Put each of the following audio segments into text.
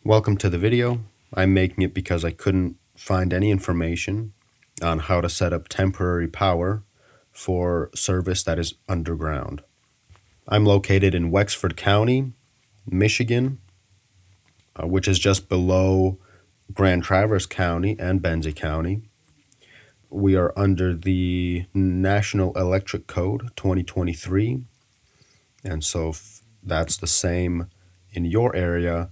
Welcome to the video. I'm making it because I couldn't find any information on how to set up temporary power for service that is underground. I'm located in Wexford County, Michigan, which is just below Grand Traverse County and Benzie County. We are under the National Electric Code 2023, and so if that's the same in your area,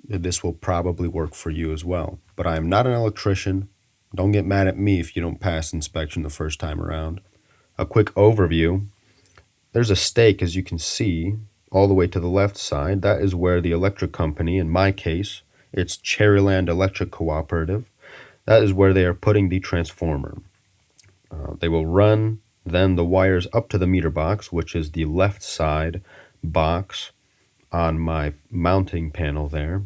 this will probably work for you as well. But I am not an electrician. Don't get mad at me if you don't pass inspection the first time around. A quick overview. There's a stake, as you can see, all the way to the left side. That is where the electric company, in my case, it's Cherryland Electric Cooperative. That is where they are putting the transformer. They will run then the wires up to the meter box, which is the left side box on my mounting panel there.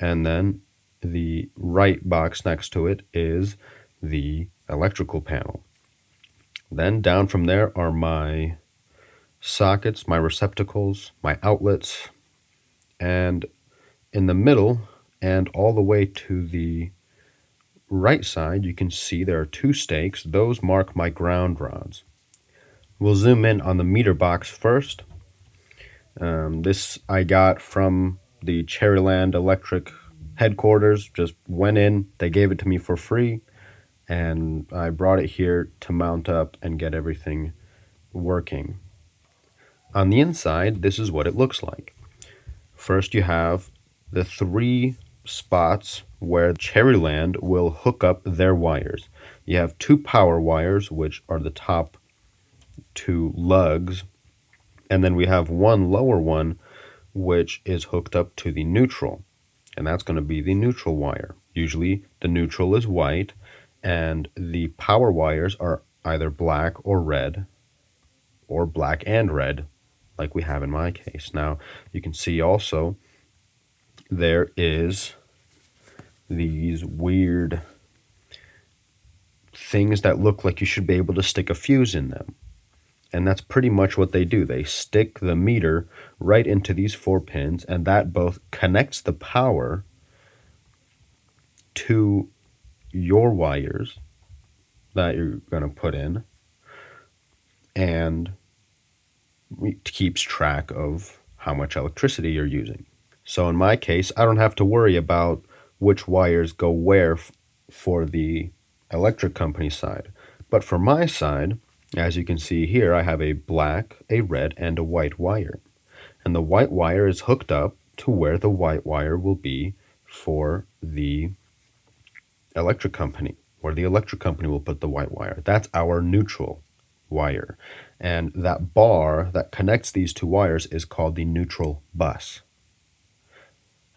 And then the right box next to it is the electrical panel. Then down from there are my sockets, my receptacles, my outlets, and in the middle and all the way to the right side, you can see there are two stakes. Those mark my ground rods. We'll zoom in on the meter box first. This I got from the Cherryland Electric headquarters. Just went in, they gave it to me for free, and I brought it here to mount up and get everything working. On the inside, this is what it looks like. First, you have the three spots where Cherryland will hook up their wires. You have two power wires, which are the top two lugs, and then we have one lower one, which is hooked up to the neutral, and that's going to be the neutral wire. Usually the neutral is white, and the power wires are either black or red, or black and red, like we have in my case. Now, you can see also there is these weird things that look like you should be able to stick a fuse in them. And that's pretty much what they do. They stick the meter right into these four pins, and that both connects the power to your wires that you're going to put in, and it keeps track of how much electricity you're using. So in my case, I don't have to worry about which wires go where for the electric company side. But for my side, as you can see here, I have a black, a red, and a white wire. And the white wire is hooked up to where the white wire will be for the electric company, where the electric company will put the white wire. That's our neutral wire. And that bar that connects these two wires is called the neutral bus,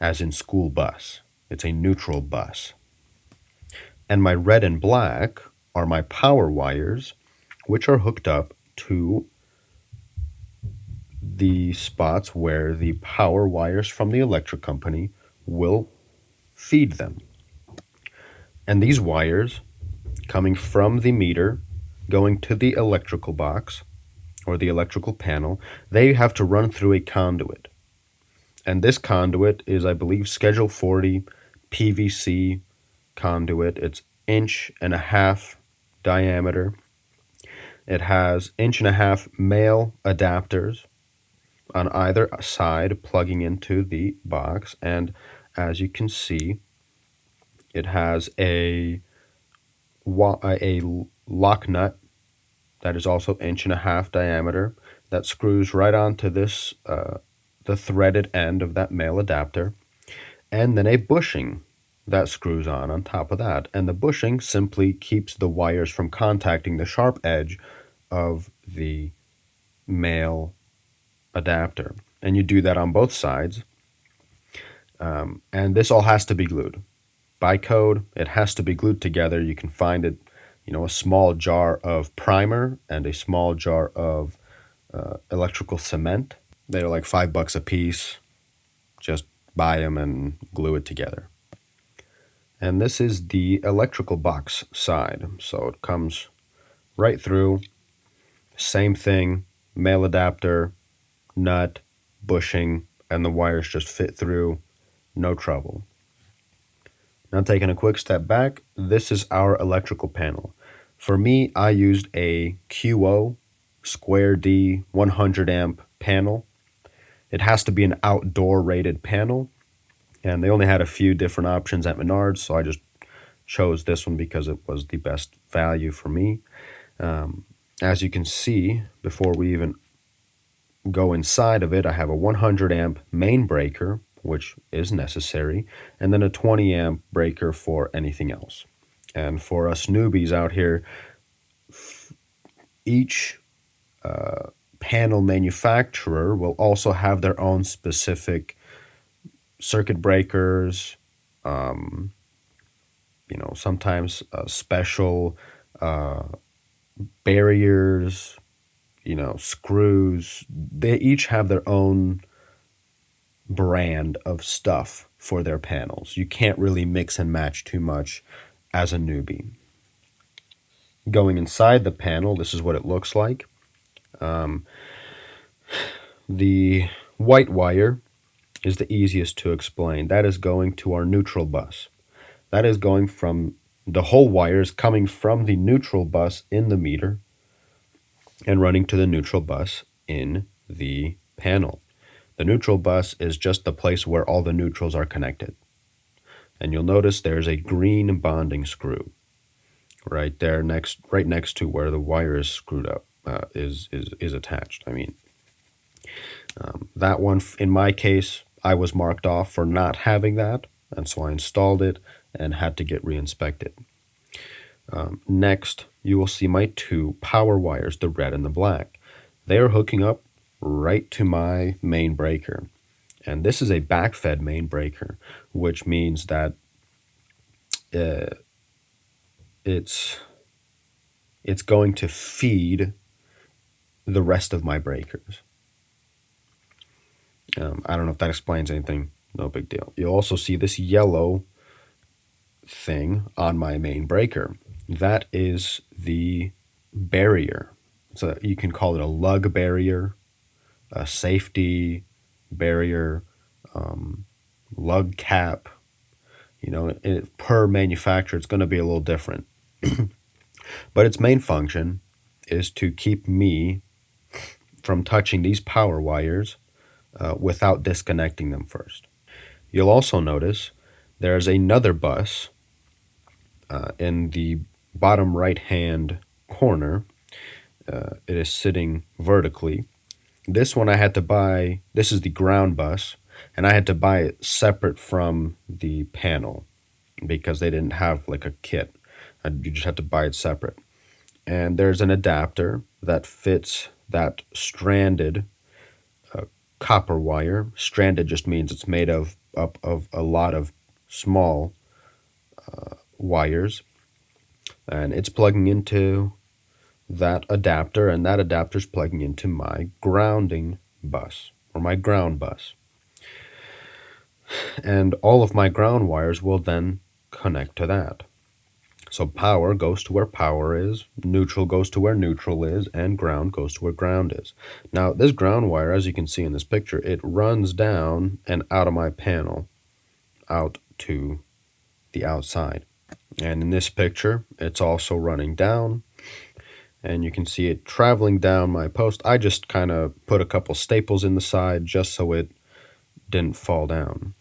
as in school bus. It's a neutral bus. And my red and black are my power wires, which are hooked up to the spots where the power wires from the electric company will feed them. And these wires coming from the meter, going to the electrical box or the electrical panel, they have to run through a conduit. And this conduit is, I believe, Schedule 40 PVC conduit. It's 1.5 inch diameter. It has 1.5 inch male adapters on either side plugging into the box, and as you can see, it has a lock nut that is also 1.5 inch diameter that screws right onto this the threaded end of that male adapter, and then a bushing that screws on top of that. And the bushing simply keeps the wires from contacting the sharp edge of the male adapter. And you do that on both sides. And this all has to be glued. By code, it has to be glued together. You can find it, a small jar of primer and a small jar of electrical cement. They're like $5 a piece. Just buy them and glue it together. And this is the electrical box side. So it comes right through. Same thing, male adapter, nut, bushing, and the wires just fit through no trouble. Now taking a quick step back, this is our electrical panel. For me, I used a QO square D 100 amp panel. It has to be an outdoor rated panel, and they only had a few different options at Menards, so I just chose this one because it was the best value for me. As you can see, before we even go inside of it, I have a 100 amp main breaker, which is necessary, and then a 20 amp breaker for anything else. And for us newbies out here, each panel manufacturer will also have their own specific circuit breakers, sometimes special barriers, screws. They each have their own brand of stuff for their panels. You can't really mix and match too much as a newbie. Going inside the panel, this is what it looks like. The white wire is the easiest to explain. That is going to our neutral bus. That is going from the whole wires coming from the neutral bus in the meter and running to the neutral bus in the panel. The neutral bus is just the place where all the neutrals are connected. And you'll notice there's a green bonding screw right there right next to where the wire is screwed up, is attached. That one, in my case, I was marked off for not having that, and so I installed it and had to get re-inspected. Next, you will see my two power wires, the red and the black. They are hooking up right to my main breaker. And this is a backfed main breaker, which means that it's going to feed the rest of my breakers. I don't know if that explains anything. No big deal. You'll also see this yellow thing on my main breaker. That is the barrier. So you can call it a lug barrier, a safety barrier, lug cap. Per manufacturer, it's going to be a little different. But its main function is to keep me from touching these power wires without disconnecting them first. You'll also notice there's another bus in the bottom right-hand corner. It is sitting vertically. This one I had to buy. This is the ground bus, and I had to buy it separate from the panel because they didn't have like a kit. You just have to buy it separate. And there's an adapter that fits that stranded copper wire. Stranded just means it's made up of a lot of small wires, and it's plugging into that adapter, and that adapter is plugging into my grounding bus, or my ground bus. And all of my ground wires will then connect to that. So power goes to where power is, neutral goes to where neutral is, and ground goes to where ground is. Now, this ground wire, as you can see in this picture, it runs down and out of my panel, out to the outside. And in this picture, it's also running down, and you can see it traveling down my post. I just kind of put a couple staples in the side just so it didn't fall down.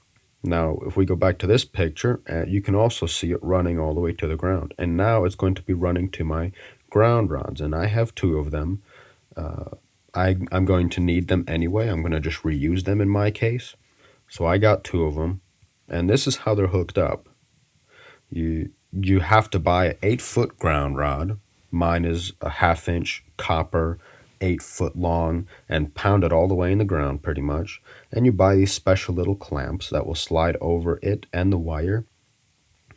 Now, if we go back to this picture, you can also see it running all the way to the ground. And now it's going to be running to my ground rods, and I have two of them. I'm going to need them anyway. I'm going to just reuse them in my case. So I got two of them, and this is how they're hooked up. You have to buy an 8-foot ground rod. Mine is a 1/2-inch copper, 8-foot long, and pound it all the way in the ground pretty much. And you buy these special little clamps that will slide over it and the wire,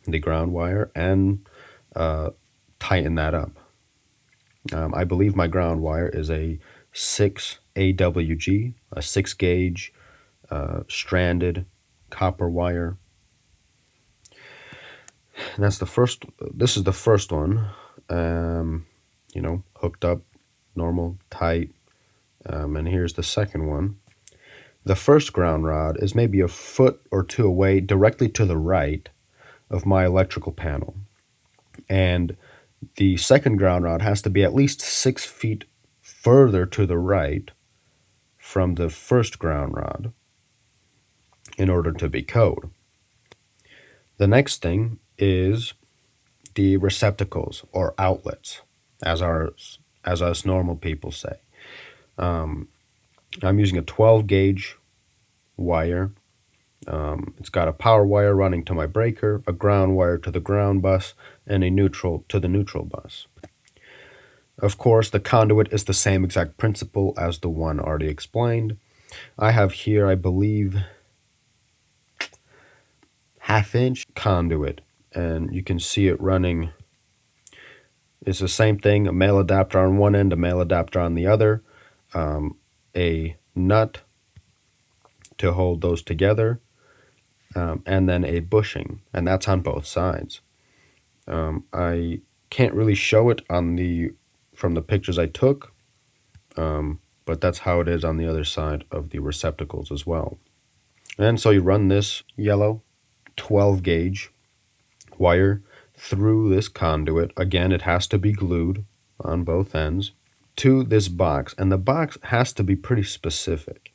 the ground wire, and tighten that up. I believe my ground wire is a 6 AWG, a 6-gauge stranded copper wire. And that's the first. This is the first one. Hooked up, normal, tight. And here's the second one. The first ground rod is maybe a foot or two away directly to the right of my electrical panel. And the second ground rod has to be at least 6 feet further to the right from the first ground rod in order to be code. The next thing is the receptacles or outlets, as us normal people say. I'm using a 12 gauge wire. It's got a power wire running to my breaker, a ground wire to the ground bus, and a neutral to the neutral bus. Of course, the conduit is the same exact principle as the one already explained. I have here, I believe, 1/2 inch conduit, and you can see it running. It's the same thing, a male adapter on one end, a male adapter on the other, a nut to hold those together, and then a bushing, and that's on both sides. I can't really show it from the pictures I took, but that's how it is on the other side of the receptacles as well. And so you run this yellow 12 gauge wire through this conduit. Again, it has to be glued on both ends to this box, and the box has to be pretty specific.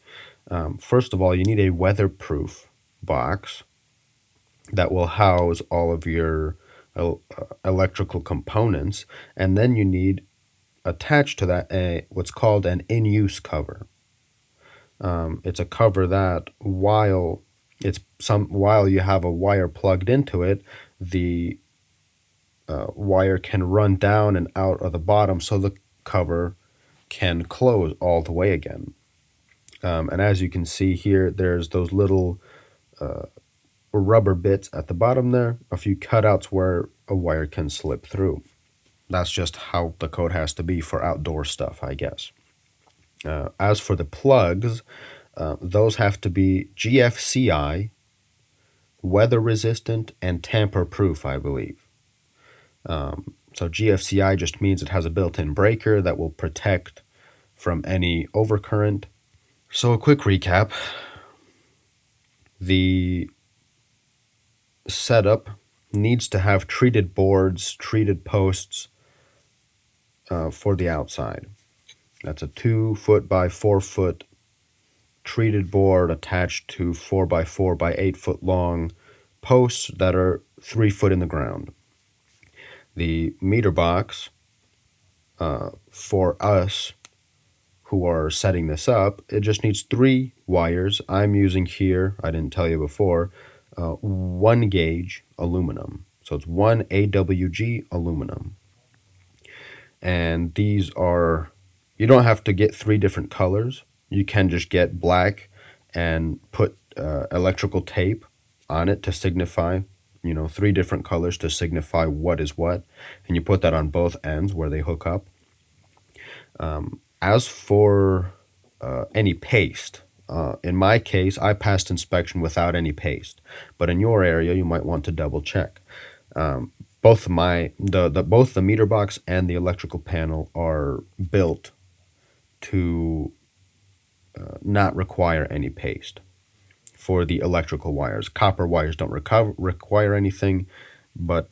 First of all, you need a weatherproof box that will house all of your electrical components, and then you need attached to that what's called an in-use cover. It's a cover that while you have a wire plugged into it, the wire can run down and out of the bottom so the cover can close all the way again. And as you can see here, there's those little rubber bits at the bottom there, a few cutouts where a wire can slip through. That's just how the code has to be for outdoor stuff, I guess. As for the plugs, those have to be GFCI, weather resistant, and tamper proof, I believe. So GFCI just means it has a built-in breaker that will protect from any overcurrent. So a quick recap. The setup needs to have treated boards, treated posts for the outside. That's a 2 foot by 4 foot treated board attached to 4 by 4 by 8 foot long posts that are 3 foot in the ground. The meter box, for us who are setting this up, it just needs 3 wires. I'm using here, I didn't tell you before, 1 gauge aluminum. So it's 1 AWG aluminum. And these are, you don't have to get 3 different colors. You can just get black and put electrical tape on it to signify, 3 different colors to signify what is what. And you put that on both ends where they hook up. As for any paste, in my case, I passed inspection without any paste. But in your area, you might want to double check. Both the meter box and the electrical panel are built to not require any paste for the electrical wires. Copper wires don't require anything, but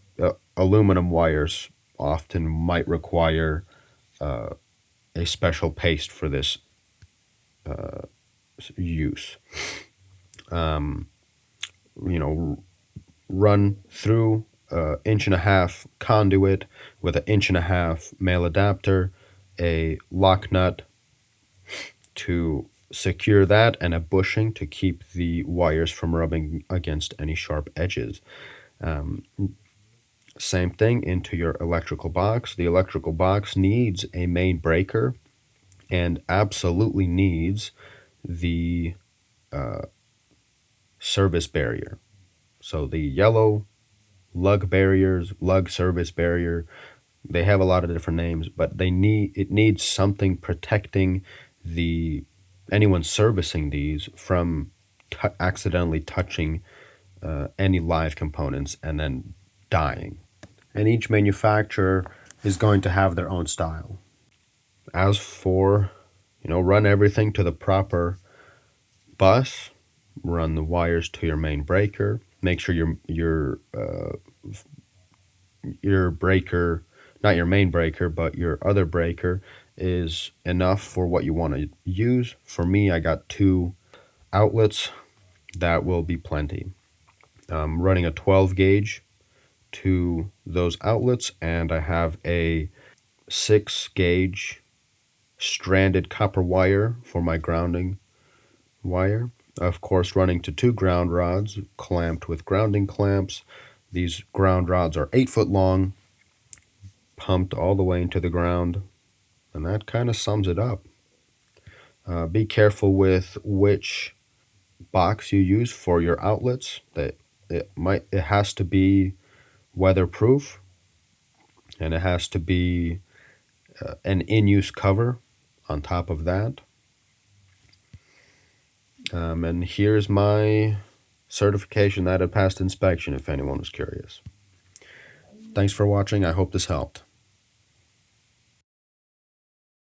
aluminum wires often might require a special paste for this use. Run through 1.5 inch conduit with an 1.5 inch male adapter, a lock nut to secure that, and a bushing to keep the wires from rubbing against any sharp edges. Same thing into your electrical box. The electrical box needs a main breaker and absolutely needs the service barrier. So the yellow lug barriers, lug service barrier, they have a lot of different names, but it needs something protecting anyone servicing these from accidentally touching any live components and then dying. And each manufacturer is going to have their own style. As for, run everything to the proper bus, run the wires to your main breaker. Make sure your breaker, not your main breaker, but your other breaker is enough for what you want to use. For me, I got 2 outlets. That will be plenty. I'm running a 12 gauge to those outlets, and I have a 6 gauge stranded copper wire for my grounding wire. Of course, running to 2 ground rods clamped with grounding clamps. These ground rods are 8 foot long, pumped all the way into the ground, and that kind of sums it up. Be careful with which box you use for your outlets. That it has to be weatherproof, and it has to be an in-use cover on top of that. And here's my certification that it passed inspection, if anyone was curious. Thanks for watching. I hope this helped.